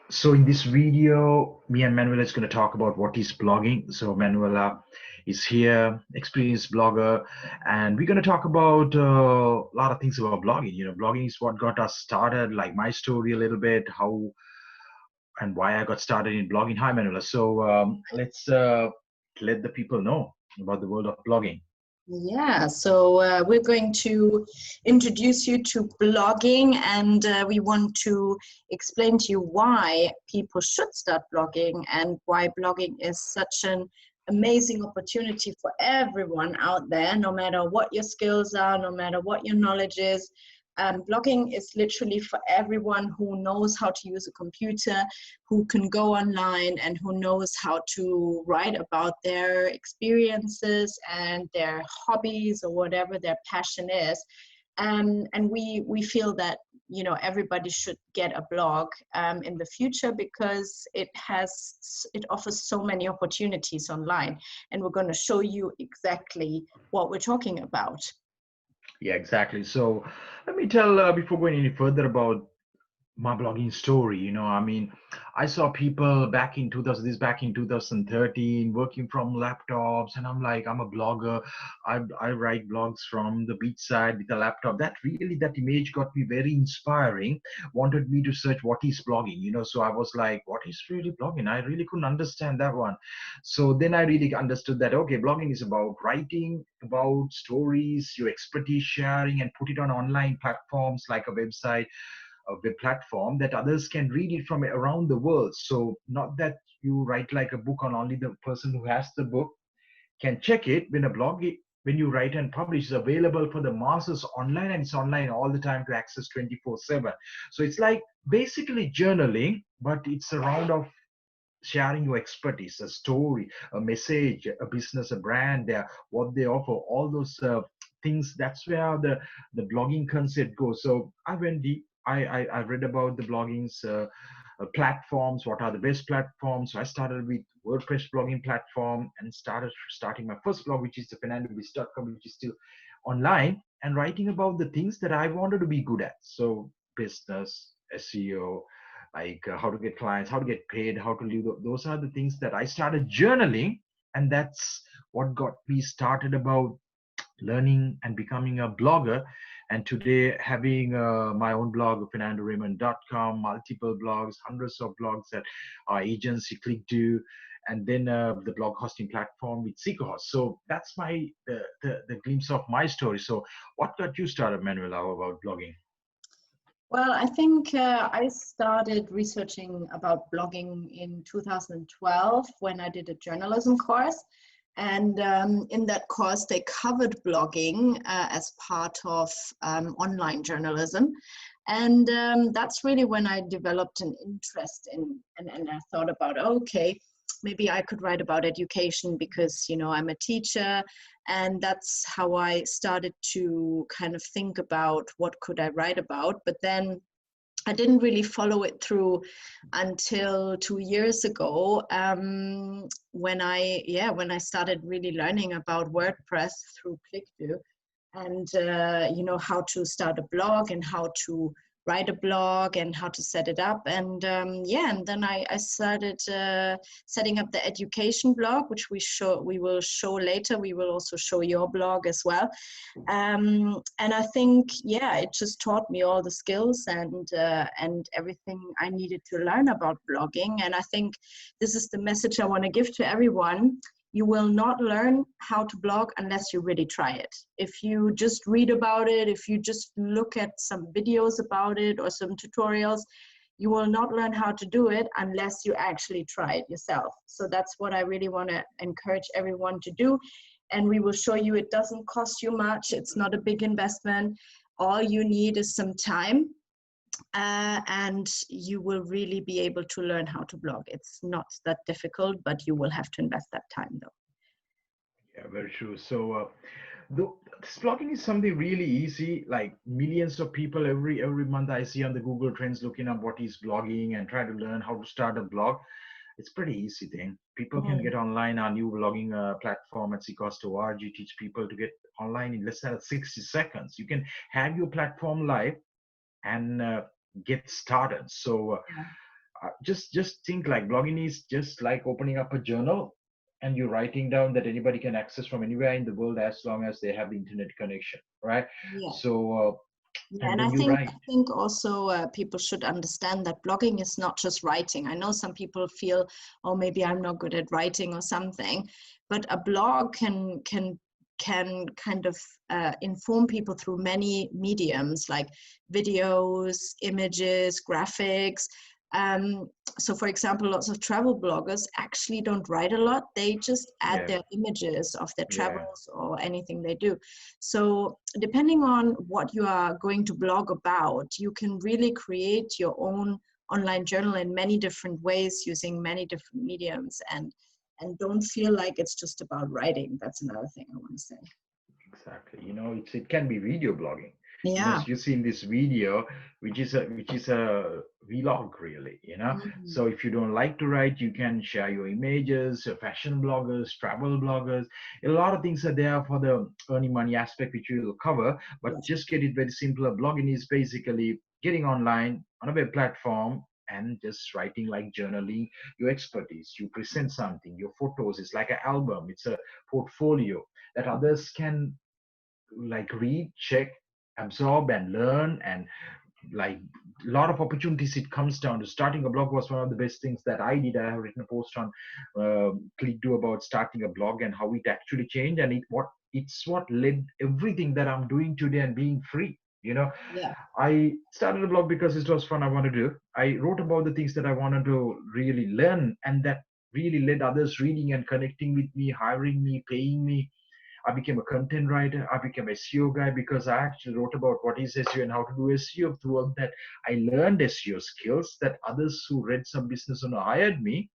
So in this video, me and Manuela is going to talk about what is blogging. So Manuela is here, experienced blogger, and we're going to talk about a lot of things about blogging. Blogging is what got us started, like my story a little bit, how and why I got started in blogging. Hi, Manuela. So let's let the people know about the world of blogging. Yeah, so we're going to introduce you to blogging, and we want to explain to you why people should start blogging and why blogging is such an amazing opportunity for everyone out there, no matter what your skills are, no matter what your knowledge is. Blogging is literally for everyone who knows how to use a computer, who can go online, and who knows how to write about their experiences and their hobbies or whatever their passion is. And we feel that everybody should get a blog in the future because it offers so many opportunities online, and we're going to show you exactly what we're talking about. Yeah, exactly. So let me tell before going any further about my blogging story. I saw people back in 2000, this back in 2013, working from laptops, and I'm like, I'm a blogger. I write blogs from the beachside with a laptop. That image got me very inspiring. Wanted me to search what is blogging. So I was like, what is really blogging? I really couldn't understand that one. So then I really understood that okay, blogging is about writing about stories, your expertise sharing, and put it on online platforms like a website, a web platform that others can read it from around the world. So not that you write like a book and only the person who has the book can check it. When you write and publish, is available for the masses online, and it's online all the time to access 24/7. So it's like basically journaling, but it's a round of sharing your expertise, a story, a message, a business, a brand, what they offer, all those things. That's where the blogging concept goes. So I went deep. I read about the blogging's platforms. What are the best platforms? So I started with WordPress blogging platform and starting my first blog, which is the Fernandos.com, which is still online, and writing about the things that I wanted to be good at. So business, SEO, like how to get clients, how to get paid, how to live. Those are the things that I started journaling, and that's what got me started about learning and becoming a blogger. And today, having my own blog, FernandoRaymond.com, multiple blogs, hundreds of blogs that our agency click do, and then the blog hosting platform with SeekaHost. So that's the glimpse of my story. So, what got you started, Manuela, about blogging? Well, I think I started researching about blogging in 2012 when I did a journalism course. And in that course, they covered blogging as part of online journalism. And that's really when I developed an interest in, and I thought about, okay, maybe I could write about education because, I'm a teacher. And that's how I started to kind of think about what could I write about. But then I didn't really follow it through until 2 years ago, when I started really learning about WordPress through ClickDo, and how to start a blog and how to write a blog and how to set it up. And and then I started setting up the education blog, which we will show later. We will also show your blog as well. And I think, it just taught me all the skills and everything I needed to learn about blogging. And I think this is the message I want to give to everyone. You will not learn how to blog unless you really try it. If you just read about it, if you just look at some videos about it or some tutorials, you will not learn how to do it unless you actually try it yourself. So that's what I really want to encourage everyone to do. And we will show you it doesn't cost you much. It's not a big investment. All you need is some time. And you will really be able to learn how to blog. It's not that difficult, but you will have to invest that time though. Yeah, very true. So, this blogging is something really easy. Like millions of people every month I see on the Google Trends looking up what is blogging and try to learn how to start a blog. It's pretty easy thing. People can Mm. get online. Our new blogging platform at SeekaHost.org teach people to get online in less than 60 seconds. You can have your platform live and get started. So. Yeah. Just think like blogging is just like opening up a journal and you're writing down that anybody can access from anywhere in the world as long as they have the internet connection, right? Yeah. So Yeah, and and when you I write, think also people should understand that blogging is not just writing. I know some people feel, oh, maybe I'm not good at writing or something, but a blog can kind of inform people through many mediums like videos, images, graphics. Um, so, for example, lots of travel bloggers actually don't write a lot. They just add yeah, their images of their yeah, travels or anything they do. So depending on what you are going to blog about, you can really create your own online journal in many different ways using many different mediums, and don't feel like it's just about writing. That's another thing I want to say. exactly. It can be video blogging. Yeah. You see in this video, which is a vlog really. Mm. So if you don't like to write, you can share your images. Fashion bloggers, travel bloggers, a lot of things are there for the earning money aspect, which we will cover. But Yes. just get it very simple. Blogging is basically getting online on a web platform and just writing like journaling your expertise. You present something, your photos. It's like an album. It's a portfolio that others can like read, check, absorb, and learn. And like a lot of opportunities, it comes down to starting a blog was one of the best things that I did. I have written a post on ClickDo about starting a blog and how it actually changed, and it's what led everything that I'm doing today and being free. Yeah. I started a blog because it was fun. I wanted to do. I wrote about the things that I wanted to really learn, and that really led others reading and connecting with me, hiring me, paying me. I became a content writer. I became a SEO guy because I actually wrote about what is SEO and how to do SEO. Throughout that, I learned SEO skills that others who read some business owner hired me.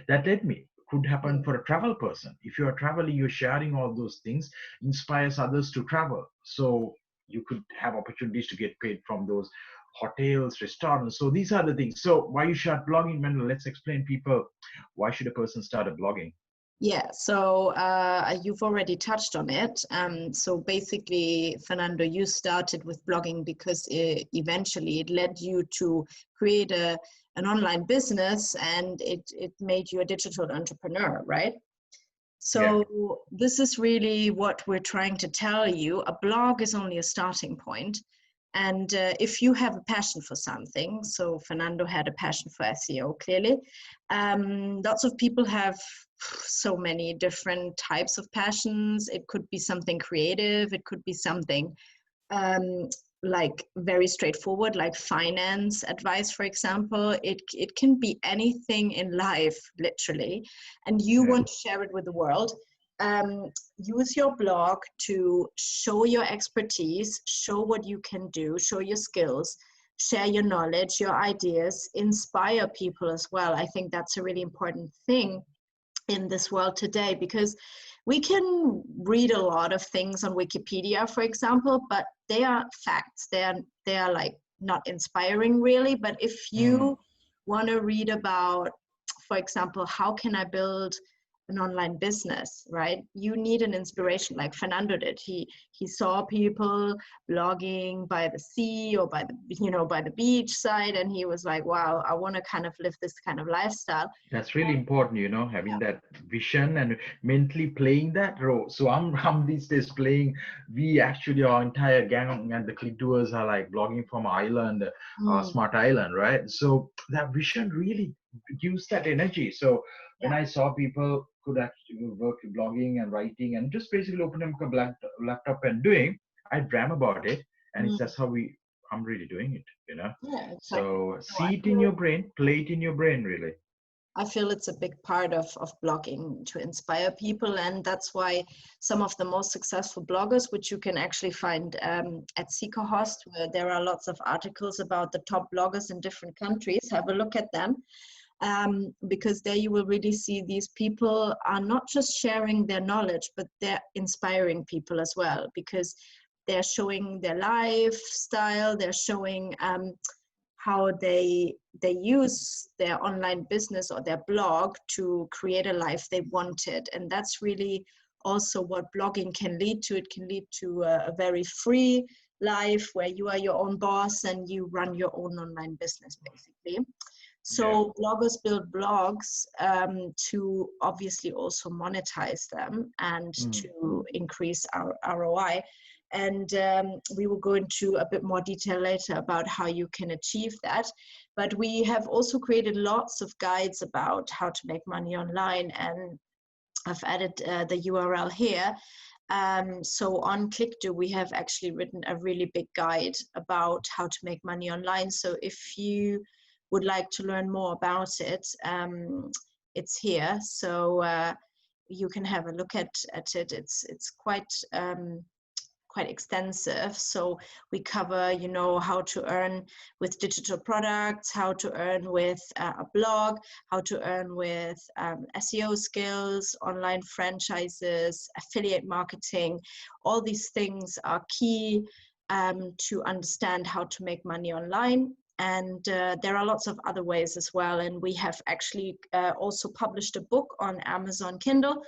That led me. Could happen Yeah. for a travel person. If you are traveling, you're sharing all those things, inspires others to travel. So you could have opportunities to get paid from those hotels, restaurants. So these are the things. So why you start blogging, Manuel? Let's explain people why should a person start a blogging. Yeah, so you've already touched on it. So basically, Fernando, you started with blogging because eventually it led you to create an online business, and it made you a digital entrepreneur, right? Yeah. So this is really what we're trying to tell you. A blog is only a starting point. And if you have a passion for something, so Fernando had a passion for SEO, clearly. Lots of people have so many different types of passions. It could be something creative. It could be something um, like very straightforward, like finance advice, for example. It can be anything in life, literally, and you Yeah. want to share it with the world. Use your blog to show your expertise, show what you can do, show your skills, share your knowledge, your ideas, inspire people as well. I think that's a really important thing in this world today, because we can read a lot of things on Wikipedia, for example, but they are facts. They are like not inspiring really. But if Mm. you want to read about, for example, how can I build an online business, right? You need an inspiration like Fernando did. He saw people blogging by the sea or by the beach side, and he was like, wow, I want to kind of live this kind of lifestyle. That's really important, having that vision and mentally playing that role. So I'm these days playing. We actually, our entire gang and the click doers are like blogging from island, Mm, smart island, right? So that vision really gives that energy. So when yeah. I saw people could actually work with blogging and writing and just basically opening up a laptop and doing, I dream about it, and it's Mm, that's how I'm really doing it. yeah, exactly. So No, I see it in feel your brain, play it in your brain, really. I feel it's a big part of blogging to inspire people. And that's why some of the most successful bloggers, which you can actually find at SeekaHost, where there are lots of articles about the top bloggers in different countries, have a look at them. Because there you will really see these people are not just sharing their knowledge, but they're inspiring people as well, because they're showing their lifestyle, they're showing how they use their online business or their blog to create a life they wanted. And that's really also what blogging can lead to. It can lead to a very free life where you are your own boss and you run your own online business, basically. Yeah. So bloggers build blogs to obviously also monetize them and Mm. to increase our ROI. And we will go into a bit more detail later about how you can achieve that. But we have also created lots of guides about how to make money online, and I've added the URL here. So on ClickDo, we have actually written a really big guide about how to make money online. So if you would like to learn more about it, it's here. So you can have a look at it. It's quite extensive. So we cover, you know, how to earn with digital products, how to earn with a blog, how to earn with SEO skills, online franchises, affiliate marketing. All these things are key to understand how to make money online. And there are lots of other ways as well. And we have actually also published a book on Amazon Kindle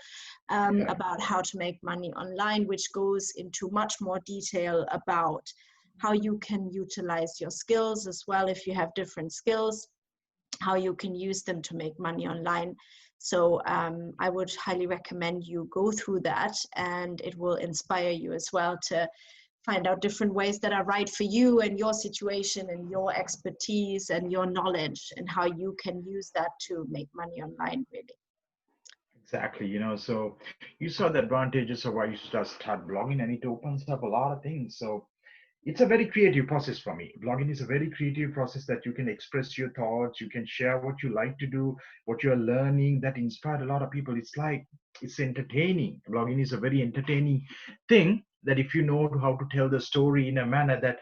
Yeah. about how to make money online, which goes into much more detail about how you can utilize your skills as well, if you have different skills, how you can use them to make money online. So I would highly recommend you go through that, and it will inspire you as well to find out different ways that are right for you and your situation and your expertise and your knowledge, and how you can use that to make money online, really. Exactly, so you saw the advantages of why you start blogging, and it opens up a lot of things. So it's a very creative process for me. Blogging is a very creative process that you can express your thoughts, you can share what you like to do, what you're learning, that inspired a lot of people. It's entertaining. Blogging is a very entertaining thing, that if you know how to tell the story in a manner that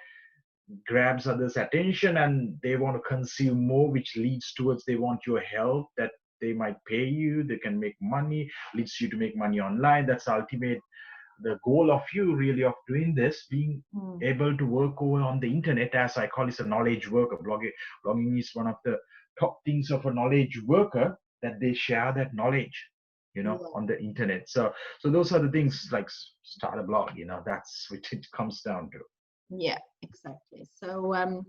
grabs others' attention and they want to consume more, which leads towards they want your help, that they might pay you, they can make money, leads you to make money online. That's the ultimate, the goal of you really of doing this, being Mm. able to work over on the internet. As I call it, a knowledge worker. Blogging is one of the top things of a knowledge worker, that they share that knowledge, Yeah. on the internet. So those are the things, like start a blog, that's what it comes down to. Yeah, exactly. So,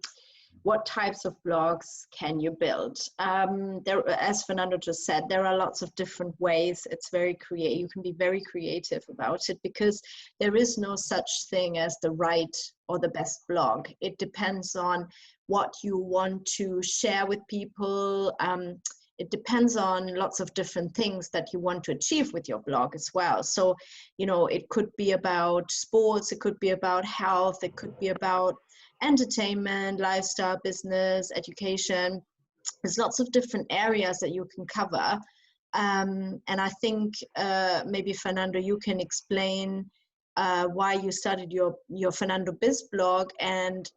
what types of blogs can you build? There, as Fernando just said, there are lots of different ways. It's very creative. You can be very creative about it, because there is no such thing as the right or the best blog. It depends on what you want to share with people. It depends on lots of different things that you want to achieve with your blog as well. So, you know, it could be about sports, it could be about health, it could be about entertainment, lifestyle, business, education. There's lots of different areas that you can cover. And I think maybe Fernando, you can explain why you started your Fernando Biz blog, and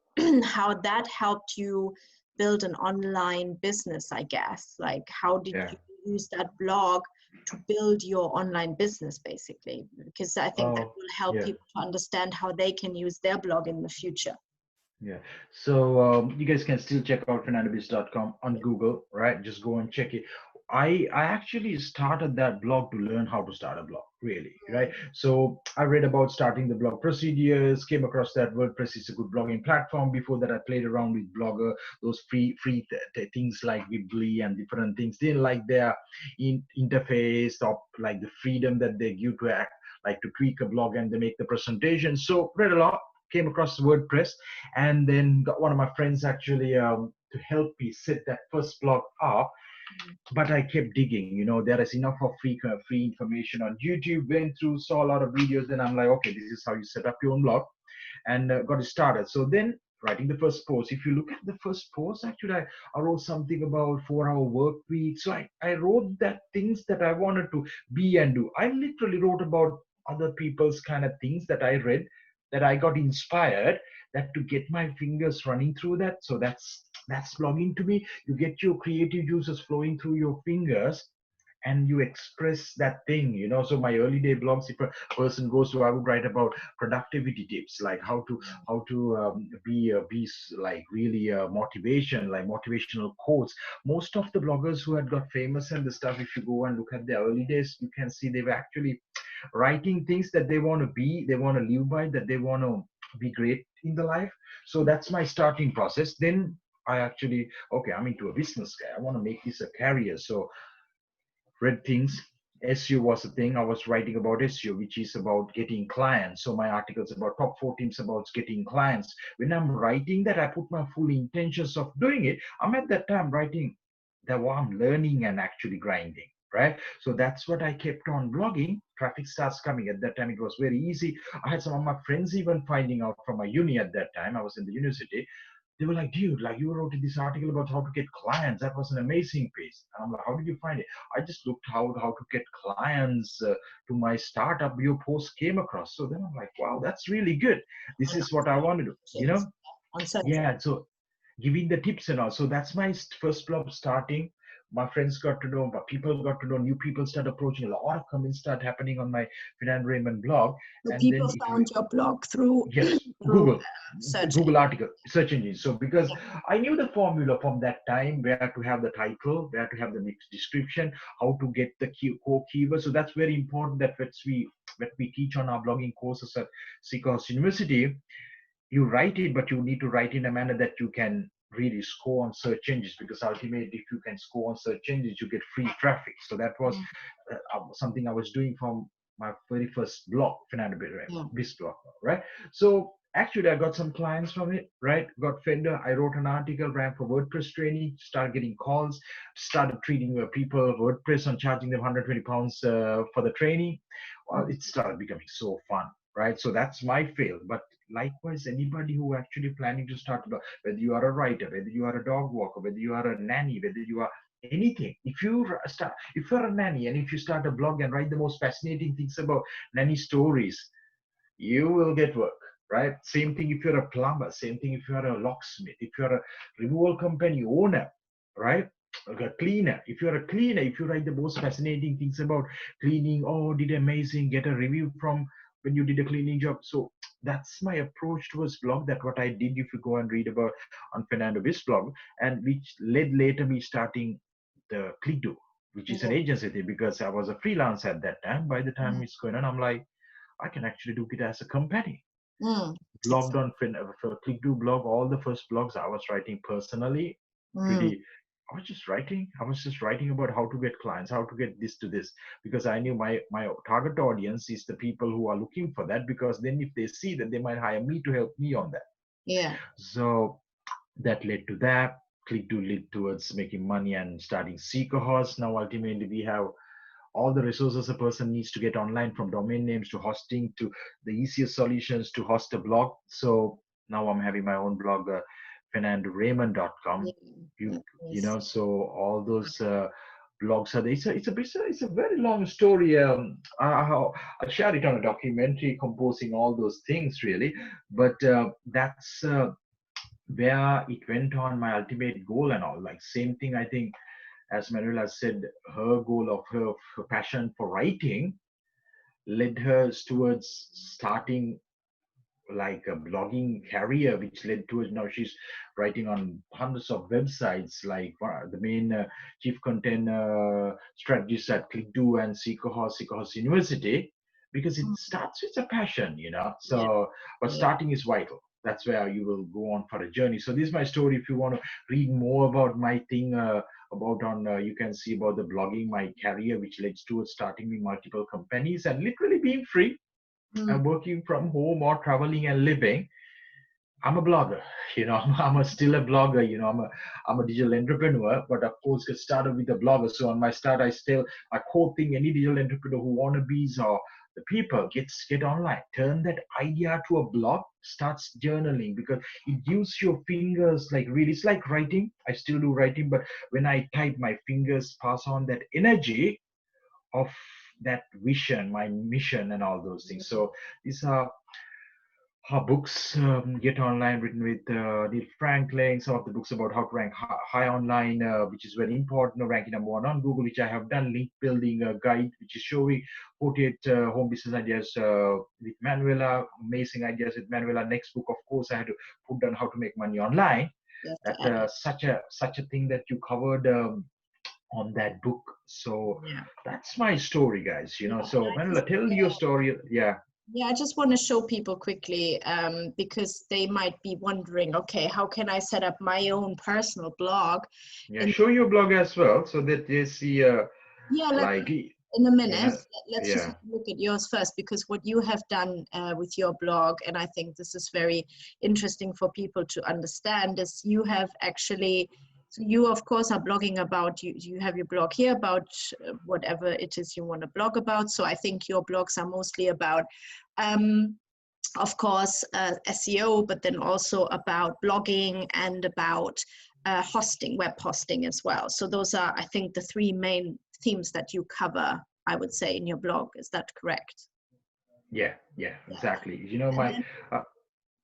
how that helped you build an online business, I guess. Like, how did Yeah. you use that blog to build your online business, basically? Because I think that Oh, will help yeah. people to understand how they can use their blog in the future. Yeah. So you guys can still check out fernandobiz.com on Google, right? Just go and check it. I actually started that blog to learn how to start a blog, really, right? So I read about starting the blog procedures, came across that WordPress is a good blogging platform. Before that, I played around with Blogger, those free things like Weebly and different things. Didn't like their interface, or like the freedom that they give to act, like to tweak a blog and they make the presentation. So read a lot, came across WordPress, and then got one of my friends actually to help me set that first blog up. But I kept digging. There is enough of free information on YouTube. Went through, saw a lot of videos. Then I'm like, okay, this is how you set up your own blog, and got it started. So then, writing the first post. If you look at the first post, actually, I wrote something about 4-hour work week. So I wrote that things that I wanted to be and do. I literally wrote about other people's kind of things that I read, that I got inspired, that to get my fingers running through that. So that's blogging to me. You get your creative juices flowing through your fingers, and you express that thing. So my early day blogs, if a person goes to, I would write about productivity tips, like how to like really motivation, like motivational quotes. Most of the bloggers who had got famous and the stuff, if you go and look at their early days, you can see they were actually writing things that they want to be, they want to live by, that they want to be great in the life. So that's my starting process. Then I actually, okay, I'm into a business guy. I want to make this a career. So read things. SEO was a thing. I was writing about SEO, which is about getting clients. So my articles about top 4 teams about getting clients. When I'm writing that, I put my full intentions of doing it. I'm at that time writing that what I'm learning and actually grinding. Right. So that's what I kept on blogging. Traffic starts coming. At that time, it was very easy. I had some of my friends even finding out from my uni at that time. I was in the university. They were like, dude, like you wrote this article about how to get clients. That was an amazing piece. And I'm like, how did you find it? I just looked how to get clients to my startup. Your post came across. So then I'm like, wow, that's really good. This On is what I want to do. You know? on search. Yeah. So giving the tips and all. So that's my first blog starting. My friends got to know, but people got to know, new people start approaching, a lot of comments start happening on my Fernando Raymond blog. So And people then it found your blog through yes, through Google, searching. Google article, search engine. So because I knew the formula from that time, where to have the title, where to have the next description, how to get the core keywords. So that's very important that what we teach on our blogging courses at SeekaHost University. You write it, but you need to write in a manner that you can really score on search engines, because ultimately if you can score on search engines, you get free traffic. So that was something I was doing from my very first blog, Fernando Yeah. Biz blog, right? So actually I got some clients from it, right? Got Fender. I wrote an article, ran for WordPress training, started getting calls, started treating people WordPress and charging them 120 pounds for the training. Well, it started becoming so fun, right? So that's my fail. But likewise, anybody who actually planning to start a blog, whether you are a writer, whether you are a dog walker, whether you are a nanny, whether you are anything, if you're a nanny and if you start a blog and write the most fascinating things about nanny stories, you will get work, right? Same thing if you're a plumber, same thing if you're a locksmith, if you're a removal company owner, right? Like a cleaner, if you're a cleaner, if you write the most fascinating things about cleaning, oh, did amazing, get a review from when you did a cleaning job. So that's my approach towards blog. That what I did, if you go and read about on Fernando Bis blog, and which led later me starting the ClickDo, which is an agency thing, because I was a freelance at that time. By the time it's going on, I'm like, I can actually do it as a company. Mm. Blogged on for ClickDo blog, all the first blogs I was writing personally. Mm. Pretty, I was just writing. I was just writing about how to get clients, how to get this to this, because I knew my target audience is the people who are looking for that. Because then if they see that, they might hire me to help me on that. Yeah. So that led to that. ClickDo led towards making money and starting SeekaHost. Now ultimately we have all the resources a person needs to get online, from domain names to hosting to the easiest solutions to host a blog. So now I'm having my own blog, fernandoraymond.com. Yeah. Yes. So all those blogs are there. It's a very long story. I'll share it on a documentary composing all those things really. But that's where it went on, my ultimate goal and all. Like same thing, I think, as Manuela said, her goal of her passion for writing led her towards starting like a blogging career, which led to it. Now she's writing on hundreds of websites, like the main chief content strategist at ClickDo and SeekaHost University, because it starts with a passion. Yeah. So, but Yeah. starting is vital. That's where you will go on for a journey. So this is my story. If you want to read more about my thing, about on you can see about the blogging, my career, which led towards starting me multiple companies and literally being free Mm. and working from home or traveling and living. I'm a blogger, I'm still a blogger, I'm a digital entrepreneur, but of course get started with a blogger. So on my start, I still, my core thing, any digital entrepreneur who wannabes or the people get online, turn that idea to a blog, starts journaling, because it gives your fingers like really, it's like writing. I still do writing, but when I type, my fingers pass on that energy of that vision, my mission, and all those things. So these are her books, get online, written with Neil Franklin. Some of the books about how to rank high online, which is very important. Ranking number one on Google, which I have done. Link building guide, which is showing 48 home business ideas with Manuela. Amazing ideas with Manuela. Next book, of course, I had to put down how to make money online. Yes. That such a thing that you covered on that book. So Yeah. that's my story, guys. Yeah. So Manuela, tell your story. Yeah. Yeah, I just want to show people quickly because they might be wondering, okay, how can I set up my own personal blog? Yeah, And show your blog as well so that they see yeah, like in a you minute, know, let's just yeah. have a look at yours first, because what you have done with your blog, and I think this is very interesting for people to understand, is you have actually, so you of course are blogging about, you have your blog here about whatever it is you want to blog about. So I think your blogs are mostly about, um, of course, SEO, but then also about blogging and about hosting, web hosting as well. So those are, I think, the three main themes that you cover, I would say, in your blog. Is that correct? Yeah, yeah, Yeah. exactly. You know, And my then, uh,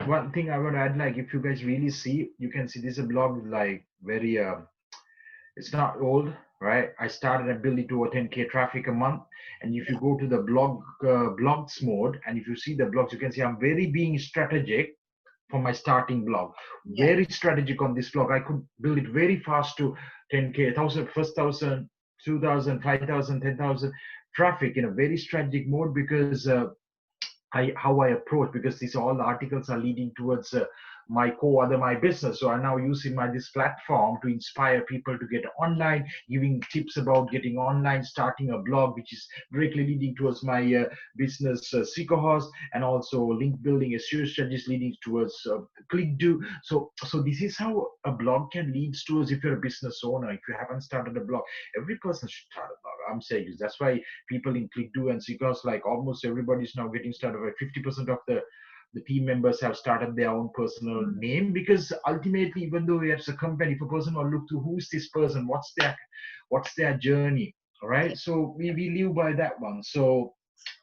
one thing I want to add, like if you guys really see, you can see this is a blog like very it's not old, right? I started and built it to a 10K traffic a month. And if you yeah, go to the blogs mode, and if you see the blogs, you can see I'm very being strategic for my starting blog. yeah, Very strategic on this blog. I could build it very fast to 10K, 1,000, first 1,000, 2,000, 5,000, 10,000 traffic in a very strategic mode because how I approach, because these all the articles are leading towards my business. So I'm now using my this platform to inspire people to get online, giving tips about getting online, starting a blog, which is directly leading towards my business SeekaHost, and also link building, SEO strategies leading towards click-do. So this is how a blog can lead towards. If you're a business owner, if you haven't started a blog, every person should start a blog. I'm saying this. That's why people in click-do and SeekaHost, like almost everybody's now getting started. Like 50% of the team members have started their own personal mm, name, because ultimately, even though it's a company, if a person will look to who's this person, what's their journey, all yeah, right? So we live by that one. So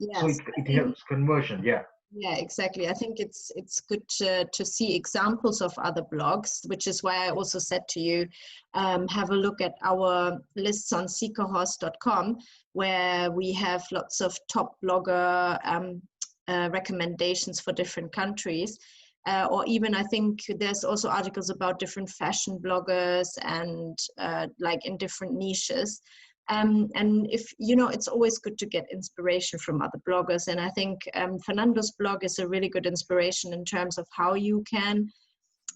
yes. I it think, helps conversion. Yeah. yeah, exactly. I think it's good to see examples of other blogs, which is why I also said to you, have a look at our lists on SeekaHost.com, where we have lots of top blogger recommendations for different countries. Or even I think there's also articles about different fashion bloggers and like in different niches. And if you know, it's always good to get inspiration from other bloggers. And I think Fernando's blog is a really good inspiration in terms of how you can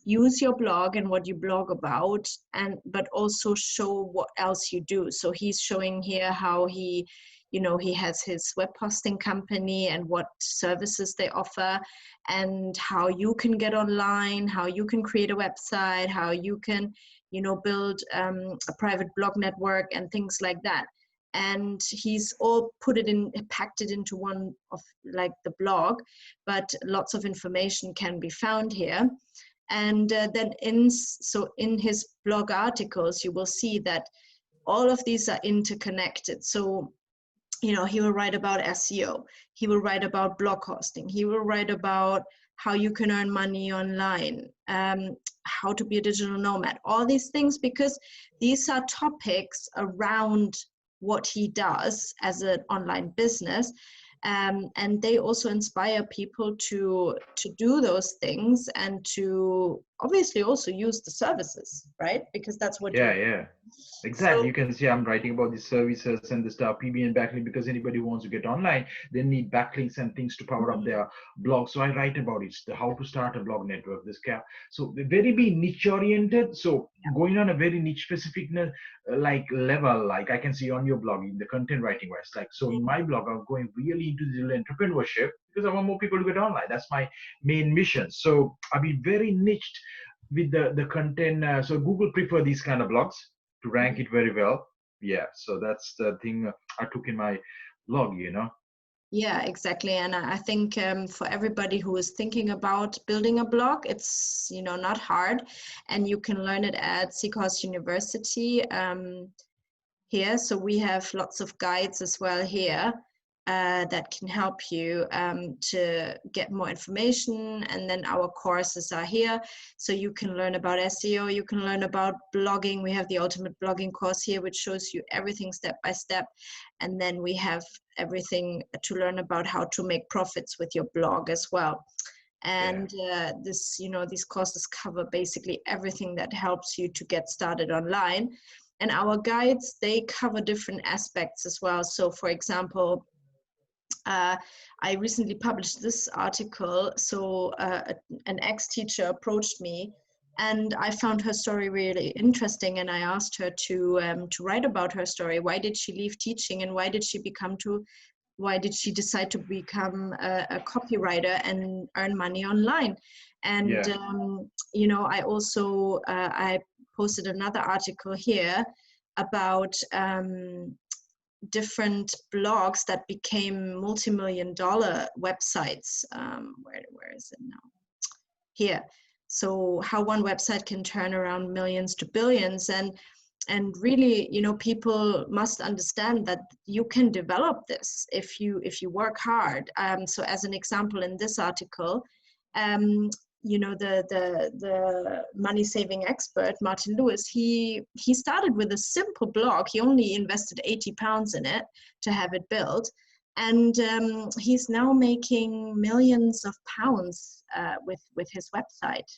use your blog and what you blog about, and but also show what else you do. So he's showing here how he, you know, he has his web hosting company and what services they offer, and how you can get online, how you can create a website, how you can, you know, build a private blog network and things like that. And he's all put it in, packed it into one of like the blog, but lots of information can be found here. And then in his blog articles, you will see that all of these are interconnected. So, you know, he will write about SEO, he will write about blog hosting, he will write about how you can earn money online, how to be a digital nomad, all these things, because these are topics around what he does as an online business. And they also inspire people to do those things and to obviously also use the services, right? Because that's what Yeah, you yeah. Exactly. so You can see I'm writing about the services and the stuff, PBN backlink, because anybody who wants to get online, they need backlinks and things to power up their blog. So I write about it, the how to start a blog network, this cap. So very be niche oriented. So going on a very niche specific like level, like I can see on your blog in the content writing wise. Like so in my blog, I'm going really into digital entrepreneurship because I want more people to get online. That's my main mission. So I've been very niched with the content. So Google prefer these kind of blogs to rank it very well. Yeah, so that's the thing I took in my blog. Yeah, exactly. And I think for everybody who is thinking about building a blog, it's, you know, not hard, and you can learn it at SeekaHost University here. So we have lots of guides as well here that can help you to get more information. And then our courses are here. So you can learn about SEO, you can learn about blogging. We have the ultimate blogging course here, which shows you everything step by step. And then we have everything to learn about how to make profits with your blog as well. Yeah. And this, you know, these courses cover basically everything that helps you to get started online. And our guides, they cover different aspects as well. So for example, I recently published this article. So an ex-teacher approached me, and I found her story really interesting. And I asked her to write about her story. Why did she leave teaching, and why did she decide to become a copywriter and earn money online? And Yeah. I also I posted another article here about different blogs that became multi-million-dollar websites. Where is it now? Here. So how one website can turn around millions to billions, and really, people must understand that you can develop this if you work hard. So as an example, in this article, the money saving expert Martin Lewis, he started with a simple blog. He only invested £80 in it to have it built, and he's now making millions of pounds with his website.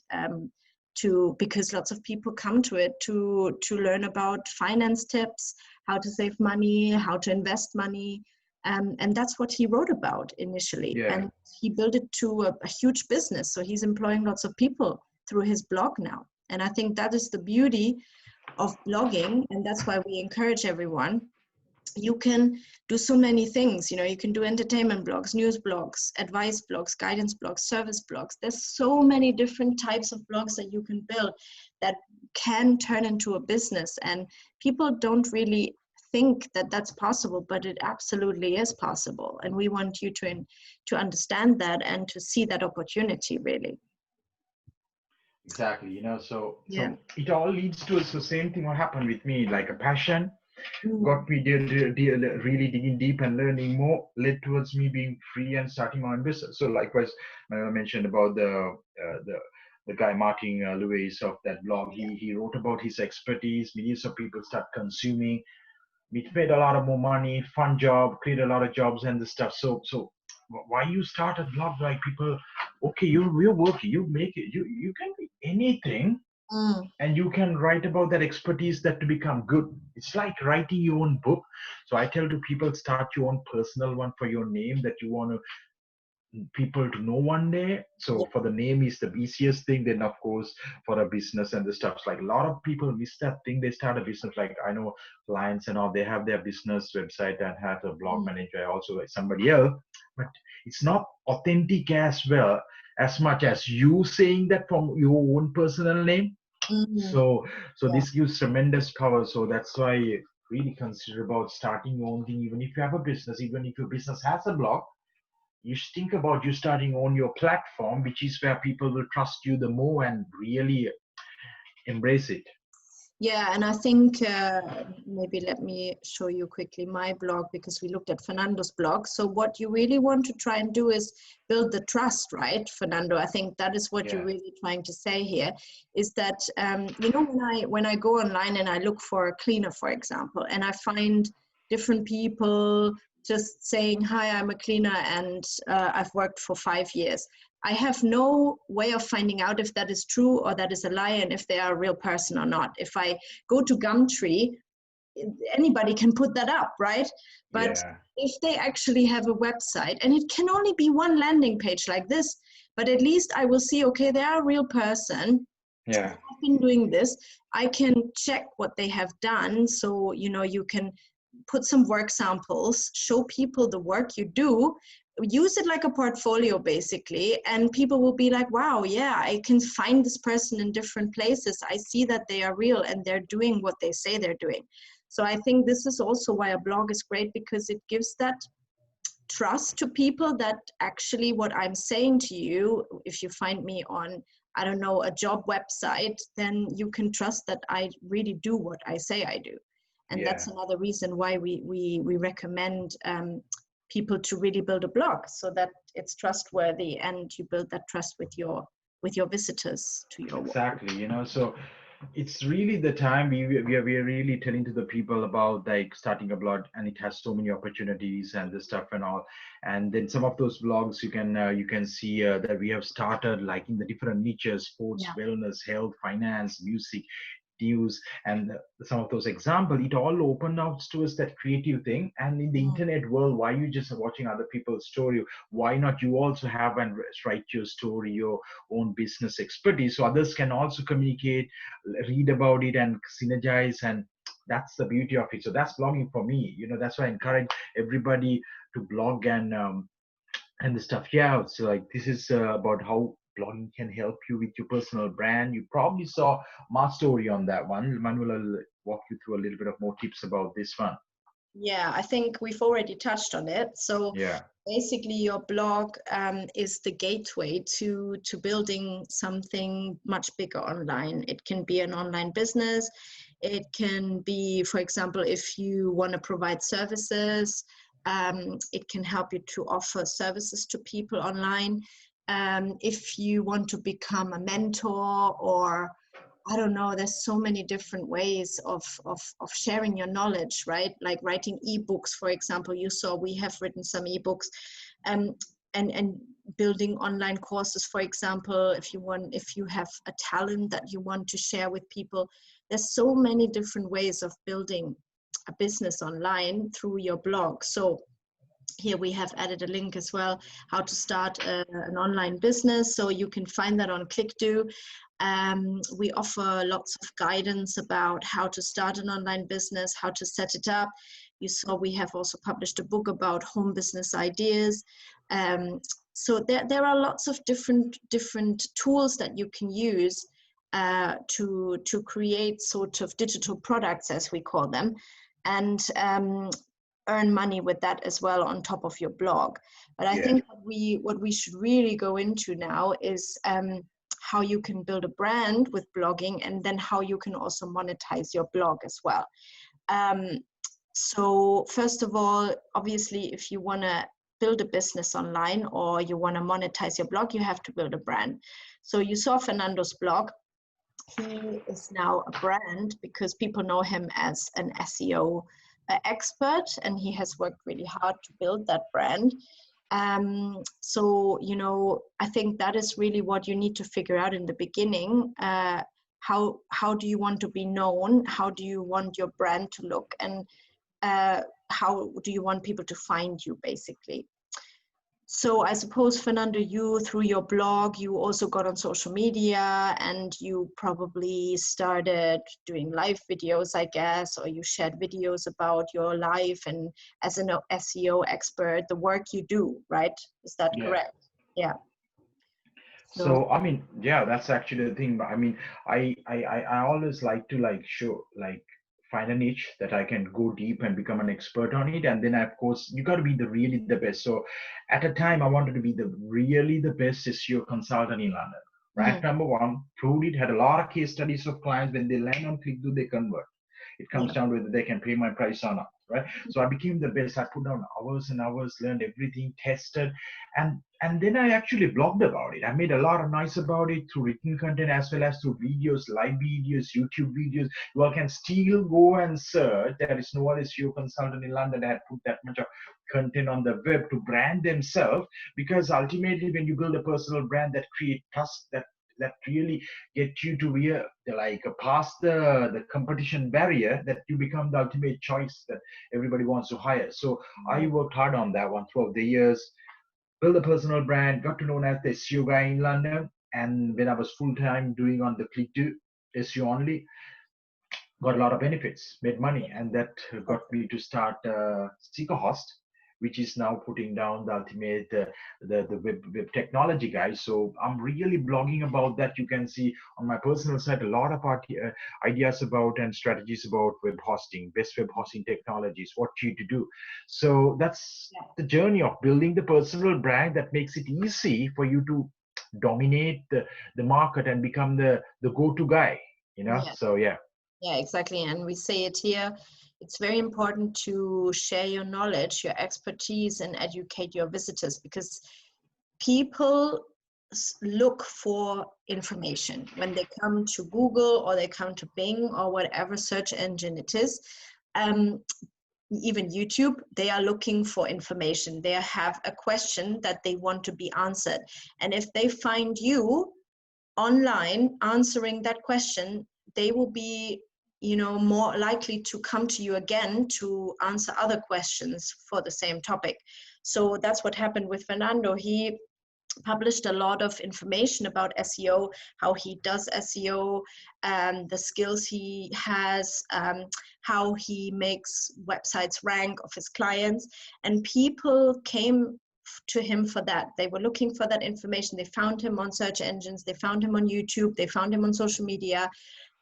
Because lots of people come to it to learn about finance tips, how to save money, how to invest money, and that's what he wrote about initially. Yeah. And he built it to a huge business. So he's employing lots of people through his blog now. And I think that is the beauty of blogging, and that's why we encourage everyone. You can do so many things. You can do entertainment blogs, news blogs, advice blogs, guidance blogs, service blogs. There's so many different types of blogs that you can build that can turn into a business, and people don't really think that that's possible, but it absolutely is possible. And we want you to understand that and to see that opportunity, really. Exactly. So Yeah. it all leads to the same thing what happened with me, like a passion Mm. got me really digging deep and learning more, led towards me being free and starting my own business. So likewise, I mentioned about the guy Martin Lewis of that blog. He wrote about his expertise. Millions of people start consuming. We made a lot of more money, fun job, create a lot of jobs and the stuff. So why you start a blog? Like people, okay, you're working, you make it, you can be anything, Mm. and you can write about that expertise that to become good. It's like writing your own book. So I tell to people, start your own personal one for your name that you want to people to know one day. Yeah. So for the name is the easiest thing. Then of course for a business and the stuff, like a lot of people miss that thing. They start a business, like I know clients and all, they have their business website and have a blog Mm. manager also like somebody else, but it's not authentic as well as much as you saying that from your own personal name. Mm. So Yeah. this gives tremendous power. So that's why really consider about starting your own thing. Even if you have a business, even if your business has a blog, you should think about you starting on your platform, which is where people will trust you the more and really embrace it. Yeah, and I think maybe let me show you quickly my blog, because we looked at Fernando's blog. So what you really want to try and do is build the trust, right, Fernando? I think that is what you're Yeah. really trying to say here, is that when I go online and I look for a cleaner, for example, and I find different people just saying, "Hi, I'm a cleaner, and I've worked for 5 years." I have no way of finding out if that is true or that is a lie, and if they are a real person or not. If I go to Gumtree, anybody can put that up, right? But Yeah. if they actually have a website, and it can only be one landing page like this, but at least I will see, okay, they are a real person. Yeah. I've been doing this. I can check what they have done. So, you can put some work samples, show people the work you do, use it like a portfolio basically, and people will be like, wow, yeah, I can find this person in different places. I see that they are real and they're doing what they say they're doing. So I think this is also why a blog is great, because it gives that trust to people that actually what I'm saying to you, if you find me on, I don't know, a job website, then you can trust that I really do what I say I do. And that's Yeah. another reason why we recommend people to really build a blog, so that it's trustworthy and you build that trust with your visitors to your work. Exactly. So it's really the time we are really telling to the people about like starting a blog, and it has so many opportunities and the stuff and all. And then some of those blogs you can see that we have started like in the different niches: sports, Yeah. wellness, health, finance, music. news and some of those examples, it all opened out to us that creative thing. And in the Mm. internet world, why you just watching other people's story? Why not you also have and write your story, your own business expertise, so others can also communicate, read about it, and synergize. And that's the beauty of it. So that's blogging for me. That's why I encourage everybody to blog and the stuff. Yeah, so like this is about how blogging can help you with your personal brand. You probably saw my story on that one. Manuela will walk you through a little bit of more tips about this one. Yeah, I think we've already touched on it. So Yeah, basically, your blog is the gateway to building something much bigger online. It can be an online business. It can be, for example, if you want to provide services, it can help you to offer services to people online. If you want to become a mentor, or I don't know, there's so many different ways of sharing your knowledge, right? Like writing ebooks, for example. You saw we have written some ebooks, um, and building online courses, for example. If you have a talent that you want to share with people, there's so many different ways of building a business online through your blog. So here we have added a link as well, how to start an online business. So you can find that on ClickDo. We offer lots of guidance about how to start an online business, how to set it up. You saw we have also published a book about home business ideas. So there are lots of different tools that you can use to create sort of digital products, as we call them, and earn money with that as well on top of your blog. But I yeah, think what we should really go into now is how you can build a brand with blogging, and then how you can also monetize your blog as well. So first of all, obviously, if you want to build a business online or you want to monetize your blog, you have to build a brand. So you saw Fernando's blog. He is now a brand because people know him as an SEO expert, and he has worked really hard to build that brand. So, I think that is really what you need to figure out in the beginning. How do you want to be known? How do you want your brand to look? And how do you want people to find you, basically? So I suppose, Fernando, you, through your blog, you also got on social media, and you probably started doing live videos, I guess, or you shared videos about your life and as an SEO expert, the work you do, right? Is that yeah. correct? Yeah. So, So I mean, yeah, that's actually the thing. I mean, I always like to show find a niche that I can go deep and become an expert on it. And then of course you got to be the really the best. So at a time I wanted to be the really the best SEO consultant in London. Right, mhm, number one, proved it. Had a lot of case studies of clients when they land on ClickDo, they convert. It comes yeah. down to whether they can pay my price or not. Right. So I became the best. I put down hours and hours, learned everything, tested, and then I actually blogged about it. I made a lot of noise about it through written content as well as through videos, live videos, YouTube videos. You all can still go and search. There is no other SEO consultant in London that had put that much of content on the web to brand themselves. Because ultimately, when you build a personal brand that create trust, that really get you to pass the competition barrier, that you become the ultimate choice that everybody wants to hire. So I worked hard on that one throughout the years, build a personal brand, got to know as the SEO guy in London. And when I was full time doing on the ClickDo SEO only, got a lot of benefits, made money, and that got me to start SeekaHost, which is now putting down the ultimate the web technology guys. So I'm really blogging about that. You can see on my personal site a lot of ideas about and strategies about web hosting, best web hosting technologies, what you to do. So that's Yeah. the journey of building the personal brand that makes it easy for you to dominate the market and become the go-to guy. Yeah. So yeah. Yeah, exactly. And we say it here. It's very important to share your knowledge, your expertise, and educate your visitors, because people look for information when they come to Google or they come to Bing or whatever search engine it is. Even YouTube, they are looking for information. They have a question that they want to be answered. And if they find you online answering that question, they will be, you know, more likely to come to you again to answer other questions for the same topic. So that's what happened with Fernando. He published a lot of information about SEO, how he does SEO, the skills he has, how he makes websites rank of his clients. And people came to him for that. They were looking for that information. They found him on search engines, they found him on YouTube, they found him on social media.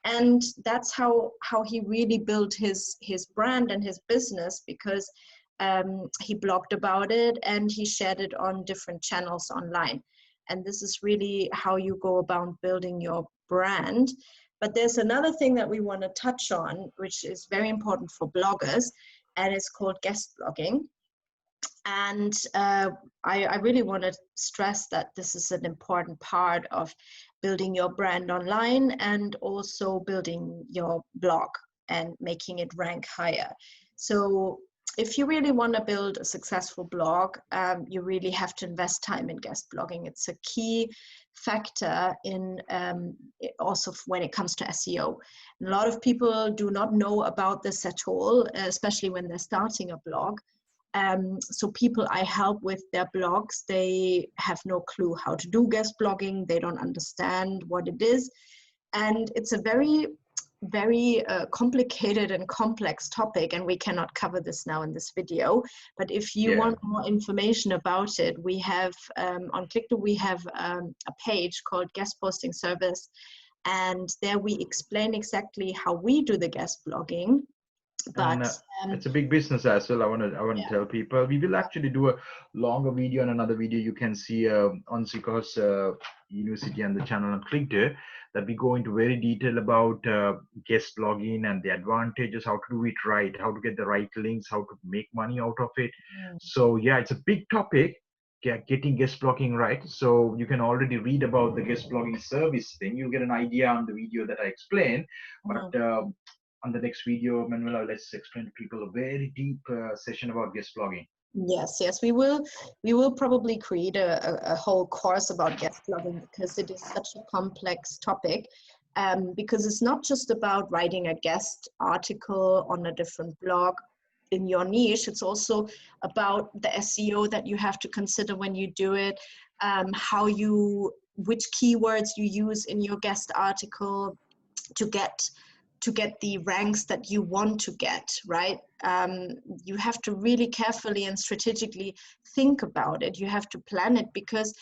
And that's how he really built his brand and his business, because he blogged about it and he shared it on different channels online. And this is really how you go about building your brand. But there's another thing that we want to touch on, which is very important for bloggers, and it's called guest blogging. And I really want to stress that this is an important part of building your brand online and also building your blog and making it rank higher. So if you really want to build a successful blog, you really have to invest time in guest blogging. It's a key factor in also when it comes to SEO. A lot of people do not know about this at all, especially when they're starting a blog. So people I help with their blogs, they have no clue how to do guest blogging. They don't understand what it is. And it's a very, very complicated and complex topic, and we cannot cover this now in this video. But if you want more information about it, we have on Clickdo, we have a page called Guest Posting Service. And there we explain exactly how we do the guest blogging. But it's a big business as well. I want to tell people we will actually do a longer video and another video you can see on SeekaHost University and the channel on Clickdo, that we go into very detail about guest blogging and the advantages, how to do it right, how to get the right links, how to make money out of it. So yeah, it's a big topic, getting guest blogging right. So you can already read about the guest blogging service thing. You'll get an idea on the video that I explained. But on the next video, Manuela, let's explain to people a very deep session about guest blogging. Yes, we will probably create a whole course about guest blogging, because it is such a complex topic. Because it's not just about writing a guest article on a different blog in your niche. It's also about the SEO that you have to consider when you do it, which keywords you use in your guest article to get the ranks that you want to get, right? You have to really carefully and strategically think about it. You have to plan it, because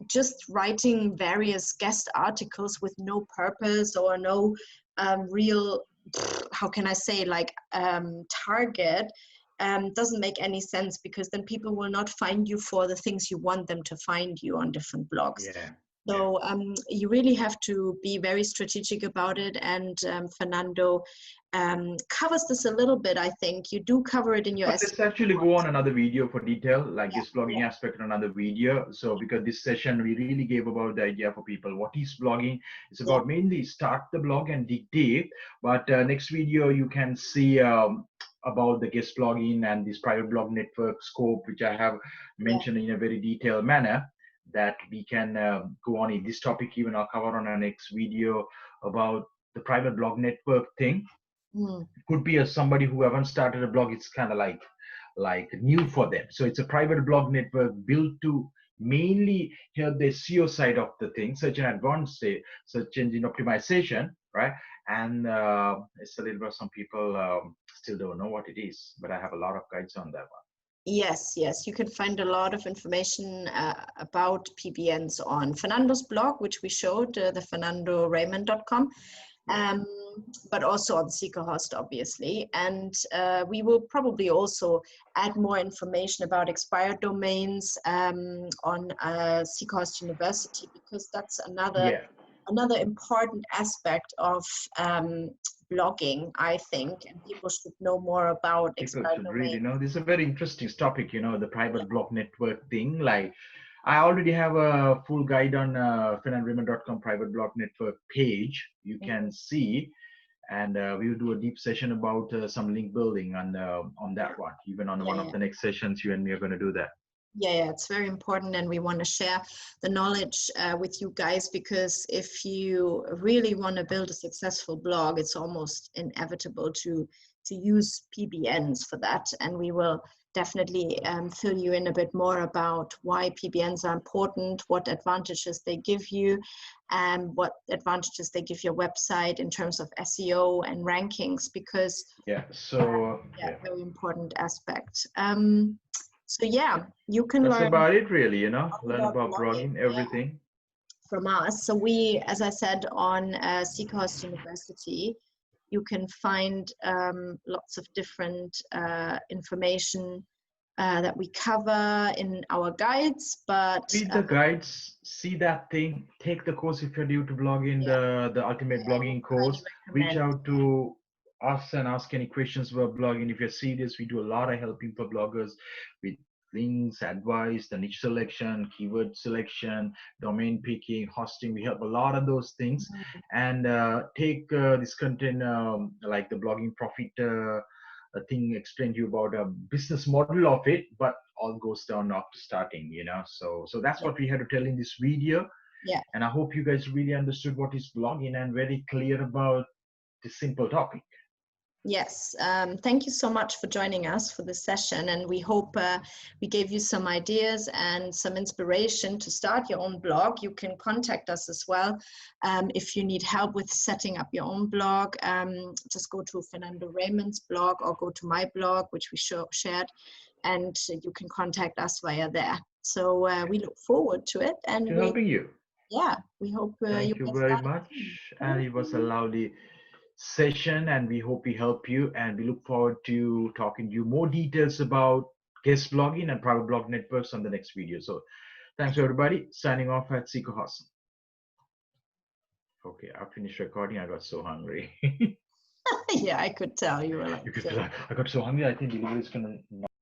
just writing various guest articles with no purpose or no real, how can I say, like target, doesn't make any sense, because then people will not find you for the things you want them to find you on different blogs. So you really have to be very strategic about it. And Fernando covers this a little bit, I think. You do cover it in your Let's actually go on another video for detail, like this blogging aspect in another video. So because this session, we really gave about the idea for people. What is blogging? It's about mainly start the blog and dig deep. But next video, you can see about the guest blogging and this private blog network scope, which I have mentioned in a very detailed manner, that we can go on in this topic. Even I'll cover on our next video about the private blog network thing. Could be somebody who haven't started a blog. It's kind of like new for them. So it's a private blog network built to mainly help the SEO side of the thing, search and advanced search engine optimization, right? And it's a little bit, some people still don't know what it is, but I have a lot of guides on that one. Yes, you can find a lot of information about PBNs on Fernando's blog, which we showed, the FernandoRaymond.com, but also on SeekaHost, obviously. And we will probably also add more information about expired domains on SeekaHost University, because that's another important aspect of blogging, I think, and people should know more about expired domains. Really know this is a very interesting topic, the private blog network thing. Like, I already have a full guide on FernandoRaymond.com private blog network page. You can see, and we will do a deep session about some link building on that one. Even on one of the next sessions, you and me are going to do that. Yeah, it's very important, and we want to share the knowledge with you guys, because if you really want to build a successful blog, it's almost inevitable to use PBNs for that, and we will definitely fill you in a bit more about why PBNs are important, what advantages they give you, and what advantages they give your website in terms of SEO and rankings, because Yeah. So yeah, yeah, very important aspect. So yeah, you can that's learn about it, really. all Learn about about blogging, blogging, yeah, everything. from us. So we, as I said, on SeekaHost University, you can find lots of different information that we cover in our guides. But Read the guides, see that thing, take the course if you're due to blog in yeah, the ultimate I would blogging highly course. Reach recommend. out to us and ask any questions about blogging. If you're serious, we do a lot of helping for bloggers with links, advice, the niche selection, keyword selection, domain picking, hosting. We help a lot of those things. And take this content, like the blogging profit thing, explain to you about a business model of it, but all goes down after starting, so that's Yeah, what we had to tell in this video. yeah. And I hope you guys really understood what is blogging and very clear about this simple topic. Yes, thank you so much for joining us for this session, and we hope we gave you some ideas and some inspiration to start your own blog. You can contact us as well if you need help with setting up your own blog. Just go to Fernando Raymond's blog or go to my blog, which we shared, and you can contact us via there. So we look forward to it, and To helping you. we hope you Thank you get very started much. soon. And Thank it was a you. lovely session, and we hope we help you, and we look forward to talking to you more details about guest blogging and private blog networks on the next video. So thanks everybody. Signing off at SeekaHost. Okay, I finished recording. I got so hungry. Yeah, I could tell you were like. You could feel like I got so hungry. I think delivery is gonna